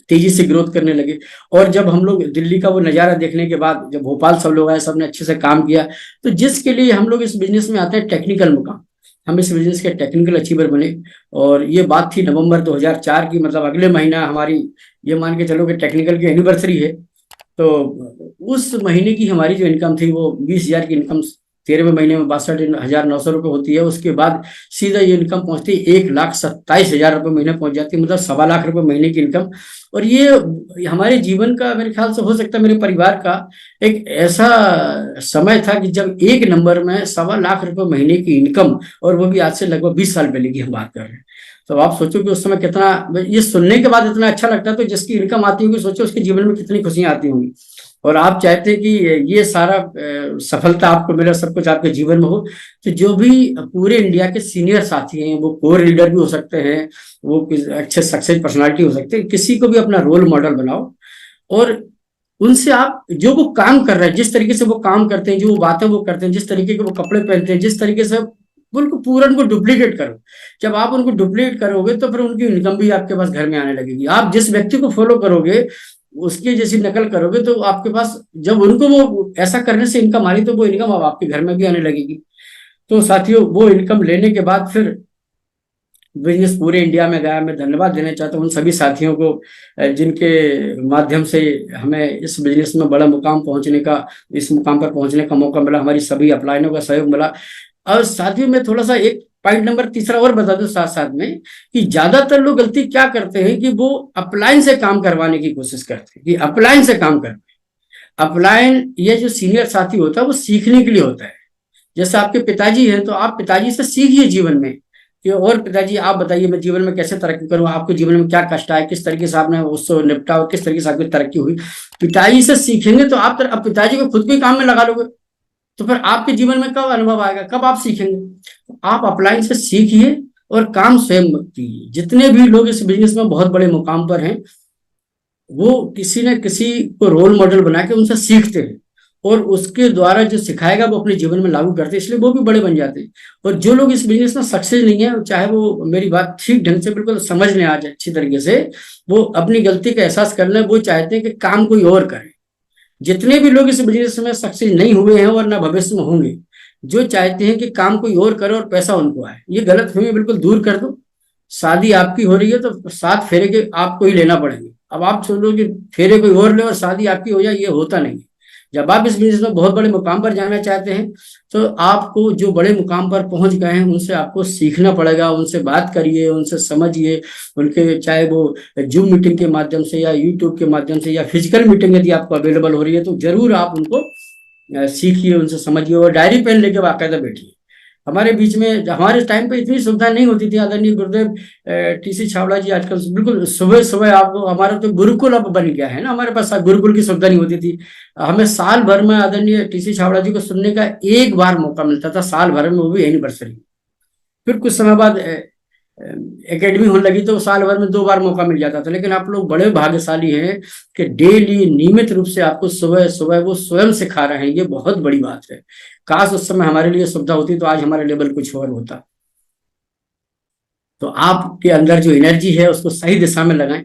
तेजी से ग्रोथ करने लगे। और जब हम लोग दिल्ली का वो नज़ारा देखने के बाद, जब भोपाल सब लोग आए, सबने अच्छे से काम किया, तो जिसके लिए हम लोग इस बिजनेस में आते हैं टेक्निकल मुकाम, हम इस बिजनेस के टेक्निकल अचीवर बने। और ये बात थी नवंबर 2004 की, मतलब अगले महीना हमारी, ये मान के चलो कि टेक्निकल की एनिवर्सरी है। तो उस महीने की हमारी जो इनकम थी वो 20,000 की इनकम 13वें महीने में 62,900 रुपये होती है। उसके बाद सीधा ये इनकम पहुंचती है 1,27,000 रुपये महीने पहुंच जाती है, मतलब 2.25 लाख रुपये महीने की इनकम। और ये हमारे जीवन का, मेरे ख्याल से हो सकता है मेरे परिवार का एक ऐसा समय था कि जब एक नंबर में 2.25 लाख रुपये महीने की इनकम, और वो भी आज से लगभग 20 साल पहले की हम बात कर रहे हैं। तो आप सोचो कि उस समय कितना, ये सुनने के बाद इतना अच्छा लगता है, तो जिसकी इनकम आती होगी सोचो उसके जीवन में कितनी खुशियां आती होंगी। और आप चाहते हैं कि ये सारा सफलता आपको मिले, सब कुछ आपके जीवन में हो। तो जो भी पूरे इंडिया के सीनियर साथी हैं, वो कोर लीडर भी हो सकते हैं, वो अच्छे सक्सेस पर्सनालिटी हो सकते हैं, किसी को भी अपना रोल मॉडल बनाओ। और उनसे आप, जो वो काम कर रहे हैं, जिस तरीके से वो काम करते हैं, जो वो बातें वो करते हैं, जिस तरीके के वो कपड़े पहनते हैं, जिस तरीके से उनको पूरा उनको डुप्लीकेट करो। जब आप उनको डुप्लीकेट करोगे तो फिर उनकी इनकम भी आपके पास घर में आने लगेगी। आप जिस व्यक्ति को फॉलो करोगे, उसकी जैसी नकल करोगे, तो आपके पास जब उनको वो ऐसा करने से इनकम आ रही, तो वो इनकम अब आपके घर में भी आने लगेगी। तो साथियों, वो इनकम लेने के बाद फिर बिजनेस पूरे इंडिया में गया। मैं धन्यवाद देना चाहता हूँ उन सभी साथियों को जिनके माध्यम से हमें इस बिजनेस में बड़ा मुकाम पहुंचने का, इस मुकाम पर पहुंचने का मौका मिला, हमारी सभी अपलाइनों का सहयोग मिला। और साथियों, मैं थोड़ा सा एक पॉइंट नंबर तीसरा और बता दूं साथ साथ में, कि ज्यादातर लोग गलती क्या करते हैं कि वो अपलाइन से काम करवाने की कोशिश करते हैं, कि अपलाइन से काम कर। अपलाइन, ये जो सीनियर साथी होता है वो सीखने के लिए होता है। जैसे आपके पिताजी हैं, तो आप पिताजी से सीखिए जीवन में कि, और पिताजी आप बताइए मैं जीवन में कैसे तरक्की करूँ, आपके जीवन में क्या कष्ट आए, किस तरीके से आपने उससे निपटा और किस तरीके से आपकी तरक्की हुई। पिताजी से सीखेंगे तो आप अब पिताजी को खुद भी काम में लगा लोगे, तो फिर आपके जीवन में कब अनुभव आएगा, कब आप सीखेंगे। आप अपलाइन से सीखिए और काम स्वयं कीजिए। जितने भी लोग इस बिजनेस में बहुत बड़े मुकाम पर हैं, वो किसी न किसी को रोल मॉडल बना के उनसे सीखते हैं, और उसके द्वारा जो सिखाएगा वो अपने जीवन में लागू करते हैं, इसलिए वो भी बड़े बन जाते हैं। और जो लोग इस बिजनेस में सक्सेस नहीं है, चाहे वो मेरी बात ठीक ढंग से बिल्कुल समझ लें आज अच्छी तरीके से, वो अपनी गलती का एहसास कर लें, वो चाहते हैं कि काम कोई और करे। जितने भी लोग इस बिजनेस में सक्सेस नहीं हुए हैं और ना भविष्य में होंगे, जो चाहते हैं कि काम कोई और करे और पैसा उनको आए, ये गलत फहमी बिल्कुल दूर कर दो। शादी आपकी हो रही है तो 7 फेरे के आपको ही लेना पड़ेंगे। अब आप सोचो कि फेरे कोई और ले और शादी आपकी हो जाए, ये होता नहीं है। जब आप इस बिजनेस में बहुत बड़े मुकाम पर जाना चाहते हैं, तो आपको जो बड़े मुकाम पर पहुंच गए हैं उनसे आपको सीखना पड़ेगा। उनसे बात करिए, उनसे समझिए, उनके चाहे वो जूम मीटिंग के माध्यम से या यूट्यूब के माध्यम से या फिजिकल मीटिंग यदि आपको अवेलेबल हो रही है, तो जरूर आप उनको सीखिए, उनसे समझिए, और डायरी पेन लेके बाकायदा बैठिए। हमारे बीच में, हमारे टाइम पे इतनी सुविधा नहीं होती थी। आदरणीय गुरुदेव टीसी छाबड़ा जी आजकल बिल्कुल सुबह सुबह, आपको, हमारा तो गुरुकुल अब बन गया है ना, हमारे पास गुरुकुल की सुविधा नहीं होती थी। हमें साल भर में आदरणीय टीसी छाबड़ा जी को सुनने का एक बार मौका मिलता था, साल भर में, वो भी एनिवर्सरी। फिर कुछ समय बाद एकेडमी होने लगी तो साल भर में 2 बार मौका मिल जाता था। लेकिन आप लोग बड़े भाग्यशाली हैं कि डेली नियमित रूप से आपको सुबह सुबह वो स्वयं सिखा रहे हैं, ये बहुत बड़ी बात है। काश उस समय हमारे लिए सुविधा होती तो आज हमारा लेवल कुछ और होता। तो आपके अंदर जो एनर्जी है उसको सही दिशा में लगाएं,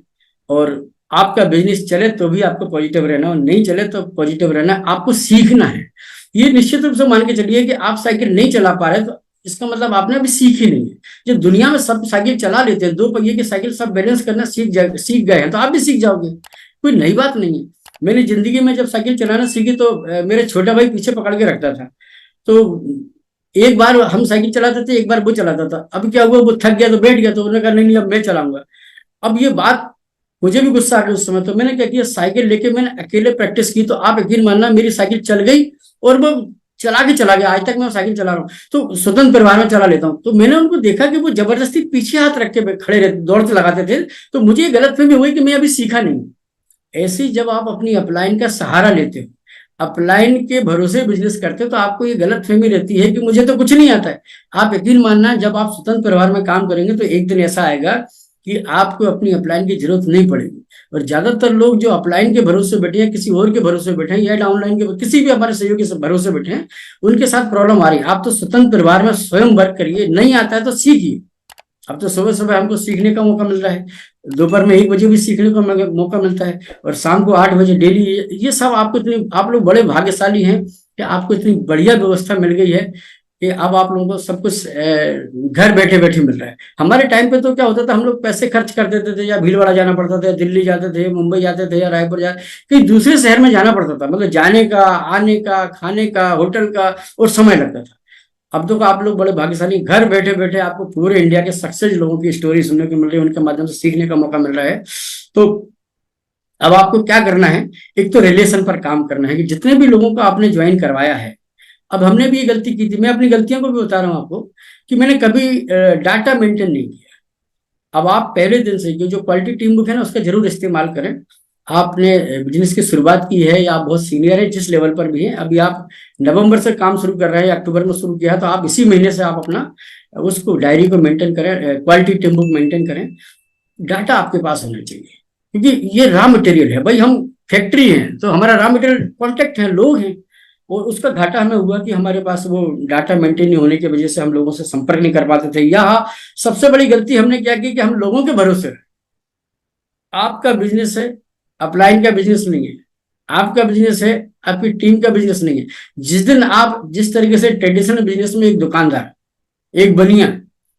और आपका बिजनेस चले तो भी आपको पॉजिटिव रहना, और नहीं चले तो पॉजिटिव रहना। आपको सीखना है। ये निश्चित रूप से मान के चलिए कि आप साइकिल नहीं चला पा रहे, तो इसका मतलब आपने अभी सीखी नहीं है। जब दुनिया में सब साइकिल चला लेते हैं, 2 पहिए की साइकिल सब बैलेंस करना सीख गए हैं, तो आप भी सीख जाओगे। कोई नई बात नहीं है। मैंने जिंदगी में जब साइकिल चलाना सीखी तो मेरे छोटा भाई पीछे पकड़ के रखता था। तो एक बार हम साइकिल चलाते थे, एक बार वो चलाता था। अब क्या हुआ, वो थक गया तो बैठ गया, तो उन्होंने कहा नहीं नहीं अब मैं चलाऊंगा। अब ये बात, मुझे भी गुस्सा आ गया उस समय। तो मैंने क्या किया, साइकिल लेके मैंने अकेले प्रैक्टिस की, तो आप यकीन मानना मेरी साइकिल चल गई और वो चला के चला गया। आज तक मैं साइकिल चला रहा हूँ, तो स्वतंत्र परिवार में चला लेता हूँ। तो मैंने उनको देखा कि वो जबरदस्ती पीछे हाथ रख के खड़े रहते, दौड़ते लगाते थे। तो मुझे गलतफहमी हुई कि मैं अभी सीखा नहीं। ऐसे जब आप अपनी अपलाइन का सहारा लेते हो, अपलाइन के भरोसे बिजनेस करते हो तो आपको ये गलत फहमी रहती है कि मुझे तो कुछ नहीं आता है। आप यकीन मानना, जब आप स्वतंत्र परिवार में काम करेंगे तो एक दिन ऐसा आएगा कि आपको अपनी अपलाइन की जरूरत नहीं पड़ेगी। और ज्यादातर लोग जो अपलाइन के भरोसे बैठे हैं, किसी और के भरोसे बैठे हैं, या डाउनलाइन के किसी भी हमारे सहयोगी से भरोसे बैठे हैं, उनके साथ प्रॉब्लम आ रही है। आप तो स्वतंत्र परिवार में स्वयं वर्क करिए, नहीं आता है तो सीखिए। अब तो सुबह सुबह हमको सीखने का मौका मिल रहा है, दोपहर में 1 बजे भी सीखने का मौका मिलता है, और शाम को 8 बजे डेली। ये सब आपको इतनी, आप लोग बड़े भाग्यशाली हैं कि आपको इतनी बढ़िया व्यवस्था मिल गई है कि अब आप लोगों को सब कुछ घर बैठे बैठे मिल रहा है। हमारे टाइम पे तो क्या होता था, हम लोग पैसे खर्च कर देते थे, या भीलवाड़ा जाना पड़ता था, दिल्ली जाते थे, मुंबई जाते थे, या रायपुर जाते, कहीं दूसरे शहर में जाना पड़ता था, मतलब जाने का, आने का, खाने का, होटल का, और समय लगता था। अब तो आप लोग बड़े भाग्यशाली, घर बैठे बैठे आपको पूरे इंडिया के सक्सेस लोगों की स्टोरी सुनने को मिल रही है, उनके माध्यम से सीखने का मौका मिल रहा है। तो अब आपको क्या करना है, एक तो रिलेशन पर काम करना है कि जितने भी लोगों को आपने ज्वाइन करवाया है। अब हमने भी ये गलती की थी, मैं अपनी गलतियों को भी बता रहा हूँ आपको, कि मैंने कभी डाटा मेंटेन नहीं किया। अब आप पहले दिन से जो क्वालिटी टीम बुक है ना, उसका जरूर इस्तेमाल करें। आपने बिजनेस की शुरुआत की है, या आप बहुत सीनियर है, जिस लेवल पर भी है, अभी आप नवंबर से काम शुरू कर रहे हैं या अक्टूबर में शुरू किया है, तो आप इसी महीने से आप अपना उसको डायरी को मेंटेन करें, क्वालिटी टीम बुक मेंटेन करें। डाटा आपके पास होना चाहिए, क्योंकि ये रॉ मटेरियल है भाई। हम फैक्ट्री हैं तो हमारा रॉ मटेरियल कॉन्टेक्ट है, लोग हैं। और उसका घाटा हमें हुआ कि हमारे पास वो डाटा मेंटेन नहीं होने की वजह से हम लोगों से संपर्क नहीं कर पाते थे। या सबसे बड़ी गलती हमने क्या की कि हम लोगों के भरोसे रहे। आपका बिजनेस है, अपलाइन का बिजनेस नहीं है। आपका बिजनेस है, आपकी टीम का बिजनेस नहीं है। जिस दिन आप, जिस तरीके से ट्रेडिशनल बिजनेस में एक दुकानदार, एक बनिया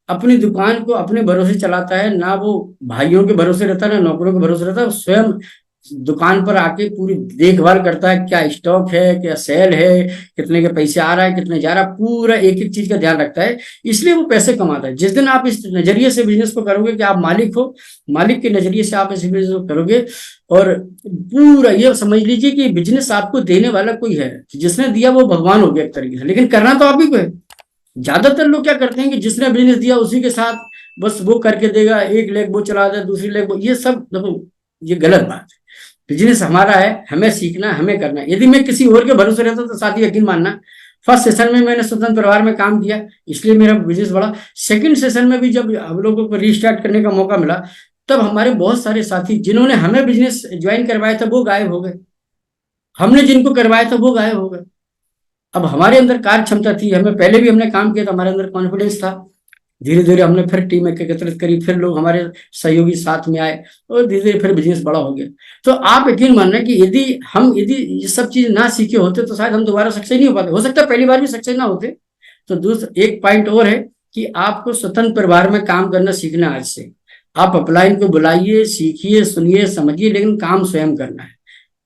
अपनी दुकान को अपने भरोसे चलाता है, ना वो भाइयों के भरोसे रहता है, ना नौकरों के भरोसे रहता है, वो स्वयं दुकान पर आके पूरी देखभाल करता है, क्या स्टॉक है, क्या सेल है, कितने के पैसे आ रहा है, कितने जा रहा है, पूरा एक एक चीज का ध्यान रखता है। इसलिए वो पैसे कमाता है। जिस दिन आप इस नजरिए से बिजनेस को करोगे कि आप मालिक हो, मालिक के नजरिए से आप इस बिजनेस को करोगे, और पूरा ये समझ लीजिए कि बिजनेस आपको देने वाला कोई है, जिसने दिया वो भगवान हो गया एक तरीके से, लेकिन करना तो आप ही को है। ज्यादातर लोग क्या करते हैं कि जिसने बिजनेस दिया उसी के साथ बस वो करके देगा, एक लेग वो चला दे, दूसरी लेग वो, ये सब देखो, ये गलत बात है। बिजनेस हमारा है, हमें सीखना है, हमें करना है। यदि मैं किसी और के भरोसे रहता तो साथी यकीन मानना, फर्स्ट सेशन में मैंने स्वतंत्र परिवार में काम किया, इसलिए मेरा बिजनेस बढ़ा। सेकंड सेशन में भी जब हम लोगों को रीस्टार्ट करने का मौका मिला, तब हमारे बहुत सारे साथी जिन्होंने हमें बिजनेस ज्वाइन करवाया था वो गायब हो गए, हमने जिनको करवाया था वो गायब हो गए। अब हमारे अंदर कार्य क्षमता थी, हमें पहले भी हमने काम किया था, हमारे अंदर कॉन्फिडेंस था। धीरे धीरे हमने फिर टीम एकत्रित करी, फिर लोग हमारे सहयोगी साथ में आए, और धीरे धीरे फिर बिजनेस बड़ा हो गया। तो आप यकीन मानना कि यदि ये सब चीज ना सीखे होते तो शायद हम दोबारा सक्सेस नहीं हो पाते। हो सकता है पहली बार भी सक्सेस ना होते। तो दूसरा एक पॉइंट और है कि आपको स्वतंत्र परिवार में काम करना सीखना है। आज से आप अपलाइन को बुलाइए, सीखिए, सुनिए, समझिए, लेकिन काम स्वयं करना है।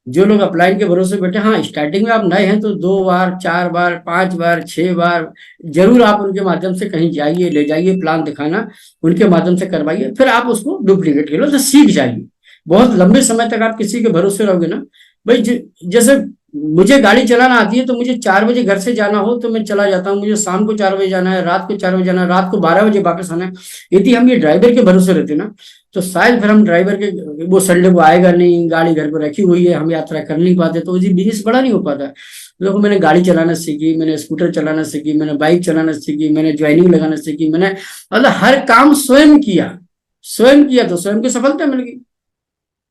जो लोग अपलाइन के भरोसे बैठे, हाँ स्टार्टिंग में आप नए हैं तो 2 बार, 4 बार, 5 बार, 6 बार जरूर आप उनके माध्यम से कहीं जाइए, ले जाइए, प्लान दिखाना, उनके माध्यम से करवाइए, फिर आप उसको डुप्लीकेट कर लो तो सीख जाइए। बहुत लंबे समय तक आप किसी के भरोसे रहोगे ना भाई, जैसे मुझे गाड़ी चलाना आती है तो मुझे 4 बजे घर से जाना हो तो मैं चला जाता हूँ, मुझे शाम को 4 बजे जाना है, रात को 4 बजे जाना है, रात को 12 बजे वापस आना है। यदि हम ये ड्राइवर के भरोसे रहते ना, तो शायद फिर हम ड्राइवर के, वो संडे को आएगा नहीं, गाड़ी घर पर रखी हुई है, हम यात्रा कर नहीं पाते, तो जी बिजनेस बड़ा नहीं हो पाता। देखो मैंने गाड़ी चलाना सीखी, मैंने स्कूटर चलाना सीखी, मैंने बाइक चलाना सीखी, मैंने ज्वाइनिंग लगाना सीखी, मैंने मतलब हर काम स्वयं किया। स्वयं किया तो स्वयं की सफलता मिल गई।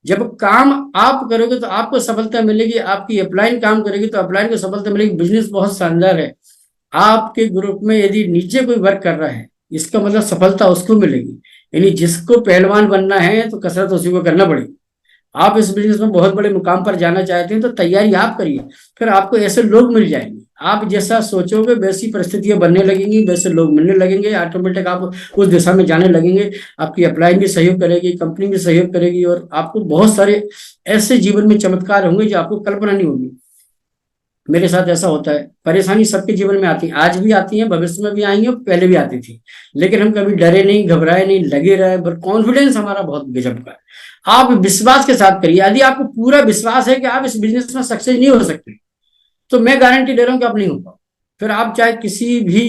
जब काम आप करोगे तो आपको सफलता मिलेगी, आपकी अपलाइन काम करेगी तो अपलाइन को सफलता मिलेगी। बिजनेस बहुत शानदार है। आपके ग्रुप में यदि नीचे कोई वर्क कर रहा है, इसका मतलब सफलता उसको मिलेगी। यानी जिसको पहलवान बनना है तो कसरत उसी को करना पड़ेगी। आप इस बिजनेस में बहुत बड़े मुकाम पर जाना चाहते हैं तो तैयारी आप करिए, फिर आपको ऐसे लोग मिल जाएंगे। आप जैसा सोचोगे वैसी परिस्थितियां बनने लगेंगी, वैसे लोग मिलने लगेंगे, ऑटोमेटिक आप उस दिशा में जाने लगेंगे। आपकी अपलाइन भी सहयोग करेगी, कंपनी भी सहयोग करेगी, और आपको बहुत सारे ऐसे जीवन में चमत्कार होंगे जो आपको कल्पना नहीं होगी। मेरे साथ ऐसा होता है। परेशानी सबके जीवन में आती है, आज भी आती है, भविष्य में भी आएंगी, और पहले भी आती थी, लेकिन हम कभी डरे नहीं, घबराए नहीं, लगे रहे। पर कॉन्फिडेंस हमारा बहुत गजब का है। आप विश्वास के साथ करिए। यदि आपको पूरा विश्वास है कि आप इस बिजनेस में सक्सेस नहीं हो सकते, तो मैं गारंटी दे रहा हूं कि आप नहीं हो पाओ। फिर आप चाहे किसी भी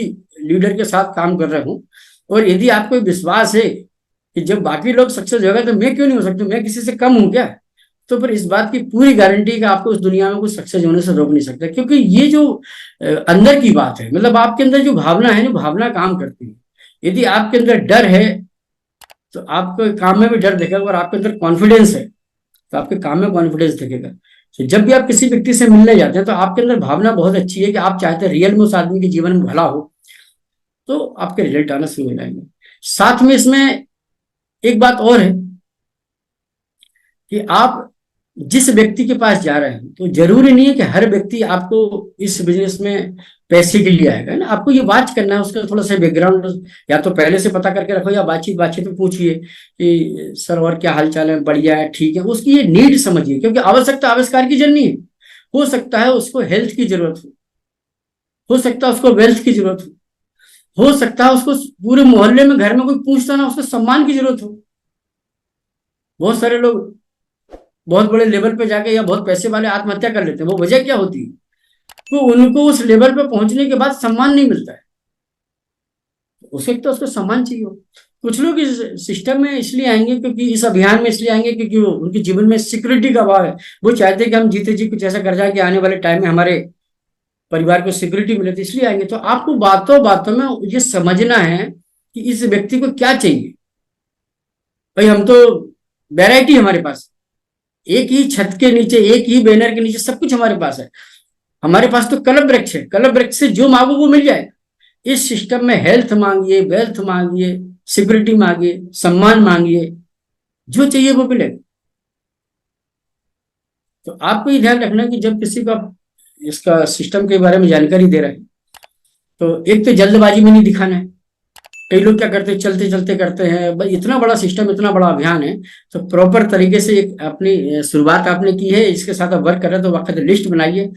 लीडर के साथ काम कर रहे हो, और यदि आपको विश्वास है कि जब बाकी लोग सक्सेस हो गए तो मैं क्यों नहीं हो सकता, मैं किसी से कम हूं क्या, तो फिर इस बात की पूरी गारंटी कि आपको उस दुनिया में कुछ सक्सेस होने से रोक नहीं सकता, क्योंकि ये जो अंदर की बात है, मतलब आपके अंदर जो भावना है, जो भावना काम करती है। यदि आपके अंदर डर है तो आपके काम में भी डर दिखेगा, और आपके अंदर कॉन्फिडेंस है तो आपके काम में कॉन्फिडेंस दिखेगा। तो जब भी आप किसी व्यक्ति से मिलने जाते हैं तो आपके अंदर भावना बहुत अच्छी है कि आप चाहते हैं रियल में उस आदमी के जीवन में भला हो, तो आपके रिजल्ट आना शुरू हो जाएंगे। साथ में इसमें एक बात और है कि आप जिस व्यक्ति के पास जा रहे हैं, तो जरूरी नहीं है कि हर व्यक्ति आपको इस बिजनेस में पैसे के लिए आएगा, है ना। आपको ये बात करना है, उसका थोड़ा सा बैकग्राउंड या तो पहले से पता करके रखो, या बातचीत बातचीत में पूछिए कि सर और क्या हाल चाल है, बढ़िया है, ठीक है। उसकी ये नीड समझिए, क्योंकि आवश्यकता आविष्कार की जरूरत नहीं है। हो सकता है उसको हेल्थ की जरूरत हो सकता है उसको वेल्थ की जरूरत हो सकता है उसको पूरे मोहल्ले में घर में कोई पूछता ना, उसको सम्मान की जरूरत हो। बहुत सारे लोग बहुत बड़े लेवल पे जाके या बहुत पैसे वाले आत्महत्या कर लेते हैं। वो वजह क्या होती है? तो उनको उस लेवल पे पहुंचने के बाद सम्मान नहीं मिलता है। उसे तो उसको सम्मान चाहिए हो। कुछ लोग इस सिस्टम में इसलिए आएंगे, क्योंकि इस अभियान में इसलिए आएंगे क्योंकि वो उनके जीवन में सिक्योरिटी का अभाव है। वो चाहते हैं कि हम जीते जी कुछ ऐसा कर जाए कि आने वाले टाइम में हमारे परिवार को सिक्योरिटी मिले, तो इसलिए आएंगे। तो आपको बातों बातों में ये समझना है कि इस व्यक्ति को क्या चाहिए। भाई हम तो वैरायटी हमारे पास, एक ही छत के नीचे, एक ही बैनर के नीचे सब कुछ हमारे पास है। हमारे पास तो कलम वृक्ष है, कलम वृक्ष से जो मांगो वो मिल जाए। इस सिस्टम में हेल्थ मांगिए, वेल्थ मांगिए, सिक्योरिटी मांगिए, सम्मान मांगिए, जो चाहिए वो मिलेगा। तो आपको ये ध्यान रखना कि जब किसी को आप इसका सिस्टम के बारे में जानकारी दे रहे हैं, तो एक तो जल्दबाजी में नहीं दिखाना है। कई लोग क्या करते हैं, चलते चलते करते हैं। भाई इतना बड़ा सिस्टम, इतना बड़ा अभियान है, तो प्रॉपर तरीके से एक अपनी शुरुआत आपने की है, इसके साथ आप वर्क कर रहे हैं, तो वक्त लिस्ट बनाइए।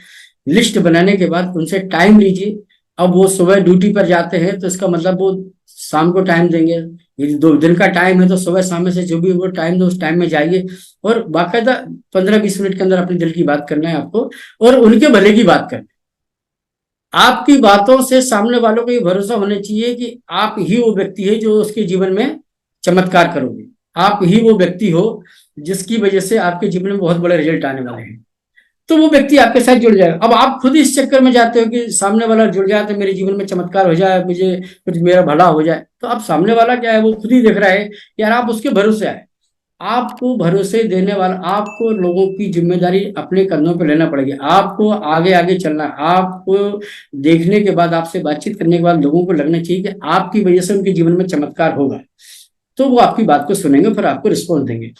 लिस्ट बनाने के बाद उनसे टाइम लीजिए। अब वो सुबह ड्यूटी पर जाते हैं तो इसका मतलब वो शाम को टाइम देंगे। यदि 2 दिन का टाइम है तो सुबह शाम में से जो भी वो टाइम दो उस टाइम में जाइए, और बाकायदा 15-20 मिनट के अंदर अपने दिल की बात करना है आपको, और उनके भले की बात करना है। आपकी बातों से सामने वालों को ये भरोसा होना चाहिए कि आप ही वो व्यक्ति है जो उसके जीवन में चमत्कार करोगे। आप ही वो व्यक्ति हो जिसकी वजह से आपके जीवन में बहुत बड़े रिजल्ट आने वाले हैं। तो वो व्यक्ति आपके साथ जुड़ जाएगा। अब आप खुद इस चक्कर में जाते हो कि सामने वाला जुड़ जाए तो मेरे जीवन में चमत्कार हो जाए, मुझे कुछ मेरा भला हो जाए। तो अब सामने वाला क्या है, वो खुद ही देख रहा है यार, आप उसके भरोसे आए। आपको भरोसे देने वाला, आपको लोगों की जिम्मेदारी अपने कंधों पर लेना पड़ेगी। आपको आगे आगे चलना। आपको देखने के बाद, आपसे बातचीत करने के बाद लोगों को लगना चाहिए कि आपकी वजह से उनके जीवन में चमत्कार होगा, तो वो आपकी बात को सुनेंगे, फिर आपको रिस्पॉन्स देंगे।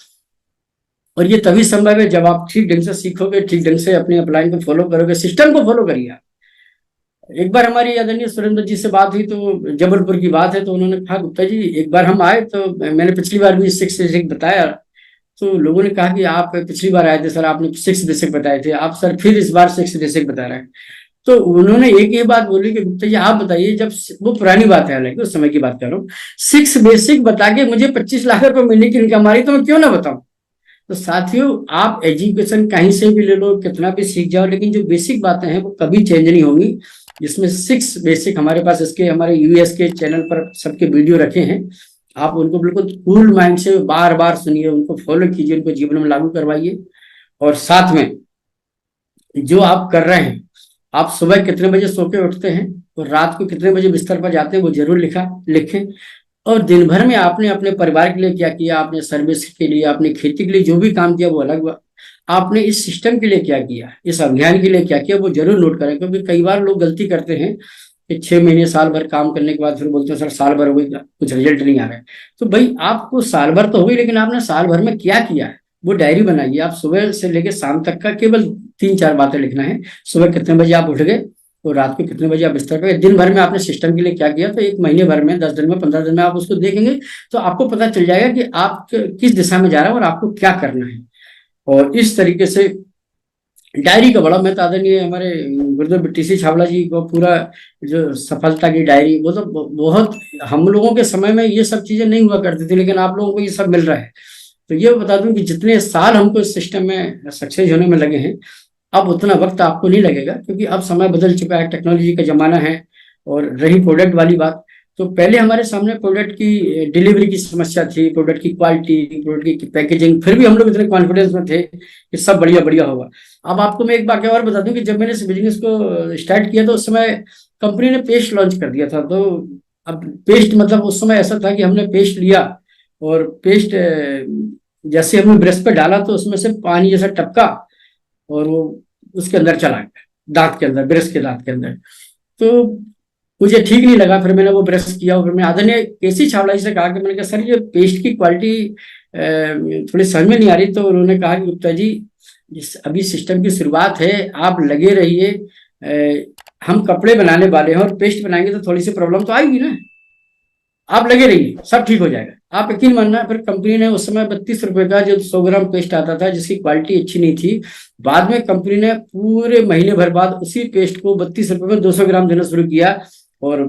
और ये तभी संभव है जब आप ठीक ढंग से सीखोगे, ठीक ढंग से अपने अपलाइन को फॉलो करोगे, सिस्टम को फॉलो करिए। एक बार हमारी आदरणीय सुरेंद्र जी से बात हुई, तो जबलपुर की बात है, तो उन्होंने कहा गुप्ता जी एक बार हम आए, तो मैंने पिछली बार भी 6 बेसिक बताया, तो लोगों ने कहा कि आप पिछली बार आए थे सर, आपने 6 बेसिक बताए थे, आप सर फिर इस बार 6 बेसिक बता रहे हैं। तो उन्होंने एक ही बात बोली कि गुप्ता जी आप बताइए, जब वो पुरानी बात है, हालांकि उस समय की बात कर रहा हूँ, 6 बेसिक बता के मुझे 25 लाख रुपए महीने की इनकम आ रही, तो मैं क्यों ना बताऊं। तो साथियों, आप एजुकेशन कहीं से भी ले लो, कितना भी सीख जाओ, लेकिन जो बेसिक बातें हैं वो कभी चेंज नहीं होंगी। जिसमें 6 बेसिक हमारे पास, इसके हमारे यूएस के चैनल पर सबके वीडियो रखे हैं। आप उनको बिल्कुल कूल माइंड से बार बार सुनिए, उनको फॉलो कीजिए, उनको जीवन में लागू करवाइए। और साथ में जो आप कर रहे हैं, आप सुबह कितने बजे सो के उठते हैं और रात को कितने बजे बिस्तर पर जाते हैं, वो जरूर लिखें। और दिन भर में आपने अपने परिवार के लिए क्या किया, आपने सर्विस के लिए, आपने खेती के लिए जो भी काम किया वो अलग बात, आपने इस सिस्टम के लिए क्या किया, इस अभियान के लिए क्या किया, वो जरूर नोट करें। क्योंकि कई बार लोग गलती करते हैं कि 6 महीने साल भर काम करने के बाद फिर बोलते हैं सर साल भर हो गई, कुछ रिजल्ट नहीं आ रहा है। तो भाई आपको साल भर तो हो गई, लेकिन आपने साल भर में क्या किया है वो डायरी बनाइए। आप सुबह से लेकर शाम तक का केवल 3-4 बातें लिखना है। सुबह कितने बजे आप उठ गए और रात को कितने बजे आप बिस्तर पे, दिन भर में आपने सिस्टम के लिए क्या किया। तो 1 महीने भर में, 10 दिन में, 15 दिन में आप उसको देखेंगे तो आपको पता चल जाएगा कि आप किस दिशा में जा रहे हैं और आपको क्या करना है। और इस तरीके से डायरी का बड़ा महत्व। आदरणीय हमारे गुरुदेव टीसी छावला जी को पूरा जो सफलता की डायरी, वो तो बहुत, हम लोगों के समय में ये सब चीजें नहीं हुआ करती थी, लेकिन आप लोगों को ये सब मिल रहा है। तो ये बता दूं कि जितने साल हमको इस सिस्टम में सक्सेस होने में लगे हैं, अब उतना वक्त आपको नहीं लगेगा, क्योंकि अब समय बदल चुका है, टेक्नोलॉजी का जमाना है। और रही प्रोडक्ट वाली बात, तो पहले हमारे सामने प्रोडक्ट की डिलीवरी की समस्या थी, प्रोडक्ट की क्वालिटी, प्रोडक्ट की पैकेजिंग, फिर भी हम लोग इतने कॉन्फिडेंस में थे कि सब बढ़िया बढ़िया होगा। अब आपको मैं एक बात और बता दूं कि जब मैंने इस बिजनेस को स्टार्ट किया तो उस समय कंपनी ने पेस्ट लॉन्च कर दिया था। तो अब पेस्ट मतलब उस समय ऐसा था कि हमने पेस्ट लिया और पेस्ट जैसे हमने ब्रश पे डाला तो उसमें से पानी जैसा टपका और वो उसके अंदर चला गया, दांत के अंदर, ब्रश के दांत के अंदर। तो मुझे ठीक नहीं लगा, फिर मैंने वो ब्रश किया और फिर मैं आधे ने कैसी छावड़ा से कहा कि मैंने कहा सर ये पेस्ट की क्वालिटी थोड़ी समझ में नहीं आ रही। तो उन्होंने कहा कि गुप्ता जी अभी सिस्टम की शुरुआत है, आप लगे रहिए, हम कपड़े बनाने वाले हैं और पेस्ट बनाएंगे तो थोड़ी सी प्रॉब्लम तो आएगी ना, आप लगे रहिए सब ठीक हो जाएगा। आप यकीन मानना, फिर कंपनी ने उस समय 32 रुपए का जो 100 ग्राम पेस्ट आता था जिसकी क्वालिटी अच्छी नहीं थी, बाद में कंपनी ने पूरे महीने भर बाद उसी पेस्ट को 32 रुपए में 200 ग्राम देना शुरू किया। और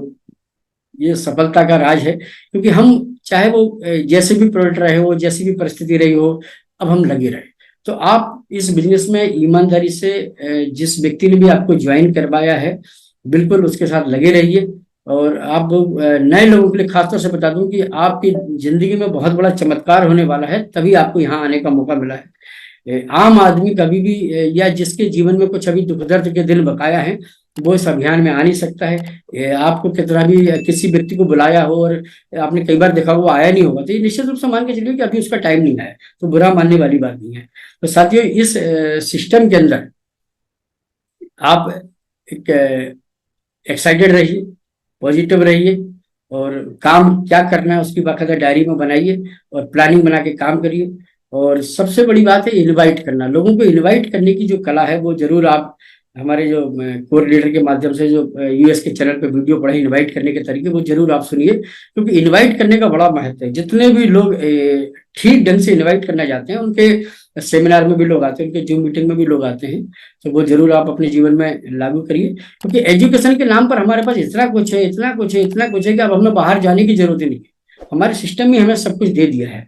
ये सफलता का राज है, क्योंकि हम चाहे वो जैसे भी प्रोडक्ट रहे हो, जैसी भी परिस्थिति रही हो, अब हम लगे रहे। तो आप इस बिजनेस में ईमानदारी से जिस व्यक्ति ने भी आपको ज्वाइन करवाया है बिल्कुल उसके साथ लगे रहिए। और आप नए लोगों के लिए खासतौर से बता दूं कि आपकी जिंदगी में बहुत बड़ा चमत्कार होने वाला है, तभी आपको यहाँ आने का मौका मिला है। आम आदमी कभी भी या जिसके जीवन में कुछ अभी दुख दर्द के दिन बकाया है वो इस अभियान में आ नहीं सकता है। आपको कितना भी किसी व्यक्ति को बुलाया हो और आपने कई बार देखा वो आया नहीं होगा तो ये निश्चित रूप से मान के चलिए कि अभी उसका टाइम नहीं आया, तो बुरा मानने वाली बात नहीं है। तो साथियों इस सिस्टम के अंदर आप एक एक्साइटेड रहिए, पॉजिटिव रहिए और काम क्या करना है उसकी बाकायदा डायरी में बनाइए और प्लानिंग बना के काम करिए। और सबसे बड़ी बात है इनवाइट करना, लोगों को इनवाइट करने की जो कला है वो जरूर आप हमारे जो कोर लीडर के माध्यम से जो यूएस के चैनल पे वीडियो पढ़े इनवाइट करने के तरीके, वो जरूर आप सुनिए, क्योंकि इनवाइट करने का बड़ा महत्व है। जितने भी लोग ठीक ढंग से इनवाइट करना चाहते हैं उनके सेमिनार में भी लोग आते हैं, उनके जूम मीटिंग में भी लोग आते हैं, तो वो जरूर आप अपने जीवन में लागू करिए। क्योंकि एजुकेशन के नाम पर हमारे पास इतना कुछ है, इतना कुछ है, इतना कुछ है कि अब हमें बाहर जाने की जरूरत ही नहीं है, हमारे सिस्टम में हमें सब कुछ दे दिया है।